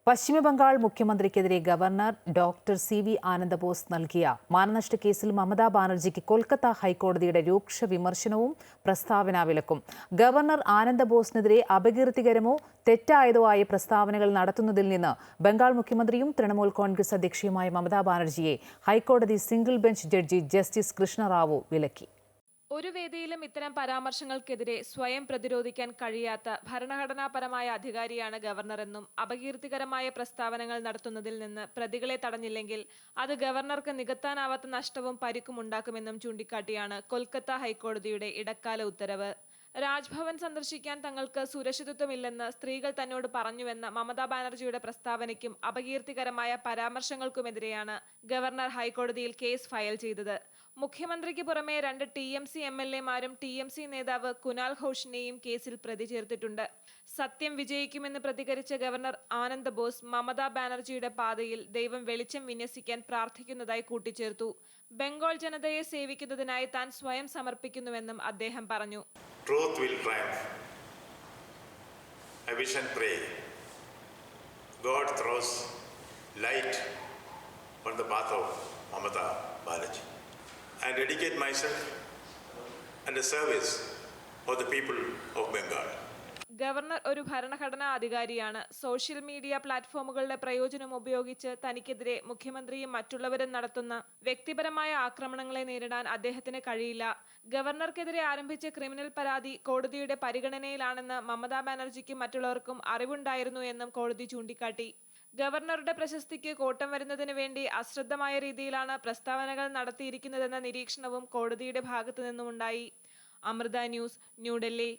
പശ്ചിമബംഗാൾ മുഖ്യമന്ത്രിക്കെതിരെ governor doctor CV. Ananda Bose നൽകിയ മാനനഷ്ട കേസിൽ മമതാ ബാനർജിക്ക് കൊൽക്കത്ത ഹൈക്കോടതിയുടെ രൂക്ഷ വിമർശനവും പ്രസ്താവന വിലക്കും. ഗവർണർ ആനന്ദബോസിനെതിരെ അപകീർത്തികരമോ തെറ്റായതോ ആയ പ്രസ്താവനകൾ നടത്തുന്നതിൽ നിന്ന് ബംഗാൾ മുഖ്യമന്ത്രിയും തൃണമൂൽ കോൺഗ്രസ് അധ്യക്ഷയുമായ മമതാ ബാനർജിയെ ഹൈക്കോടതി single bench judge justice Krishna Rao വിലക്കി. ഒരു വേദിയിലും ഇത്തരം പരാമർശങ്ങൾക്കെതിരെ സ്വയം പ്രതിരോധിക്കാൻ കഴിയാത്ത ഭരണഘടനാപരമായ അധികാരിയാണ് ഗവർണറെന്നും അപകീർത്തികരമായ പ്രസ്താവനകൾ നടത്തുന്നതിൽ നിന്ന് പ്രതികളെ തടഞ്ഞില്ലെങ്കിൽ അത് ഗവർണർക്ക് നികത്താനാവാത്ത നഷ്ടവും പരിക്കും ഉണ്ടാക്കുമെന്നും ചൂണ്ടിക്കാട്ടിയാണ് കൊൽക്കത്ത ഹൈക്കോടതിയുടെ ഇടക്കാല ഉത്തരവ്. രാജ്ഭവൻ സന്ദർശിക്കാൻ തങ്ങൾക്ക് സുരക്ഷിതത്വമില്ലെന്ന് സ്ത്രീകൾ തന്നോട് പറഞ്ഞുവെന്ന മമതാ ബാനർജിയുടെ പ്രസ്താവനയ്ക്കും അപകീർത്തികരമായ പരാമർശങ്ങൾക്കുമെതിരെയാണ് ഗവർണർ ഹൈക്കോടതിയിൽ കേസ് ഫയൽ ചെയ്തത്. മുഖ്യമന്ത്രിക്ക് പുറമെ 2 TMC MLA-മാരും TMC നേതാവ് കുനാൽ ഘോഷിനെയും കേസിൽ പ്രതി ചേർത്തിട്ടുണ്ട്. സത്യം വിജയിക്കുമെന്ന് പ്രതികരിച്ച ഗവർണർ ആനന്ദ് ബോസ് മമതാ ബാനർജിയുടെ പാതയിൽ ദൈവം വെളിച്ചം വിന്യസിക്കാൻ പ്രാർത്ഥിക്കുന്നതായി കൂട്ടിച്ചേർത്തു. ബംഗാൾ ജനതയെ സേവിക്കുന്നതിനായി താൻ സ്വയം സമർപ്പിക്കുന്നുവെന്നും അദ്ദേഹം പറഞ്ഞു. Truth will triumph. I wish and pray God throws light on the path of Mamata Banerjee. I dedicate myself and the service for the people of Bengal. Governor ഒരു ഭരണഘടനാ അധികാരിയാണ്. സോഷ്യൽ മീഡിയ പ്ലാറ്റ്ഫോമുകളുടെ പ്രയോജനം ഉപയോഗിച്ച് തനിക്കെതിരെ മുഖ്യമന്ത്രിയും മറ്റുള്ളവരും നടത്തുന്ന വ്യക്തിപരമായ ആക്രമണങ്ങളെ നേരിടാൻ അദ്ദേഹത്തിന് കഴിയില്ല. ഗവർണർക്കെതിരെ ആരംഭിച്ച ക്രിമിനൽ പരാതി കോടതിയുടെ പരിഗണനയിലാണെന്ന് മമതാ ബാനർജിക്കും മറ്റുള്ളവർക്കും അറിവുണ്ടായിരുന്നു എന്നും കോടതി ചൂണ്ടിക്കാട്ടി. ഗവർണറുടെ പ്രശസ്തിക്ക് കോട്ടം വരുന്നതിന് വേണ്ടി അശ്രദ്ധമായ രീതിയിലാണ് പ്രസ്താവനകൾ നടത്തിയിരിക്കുന്നതെന്ന നിരീക്ഷണവും കോടതിയുടെ ഭാഗത്തു നിന്നുമുണ്ടായി. അമൃത ന്യൂസ്, ന്യൂഡൽഹി.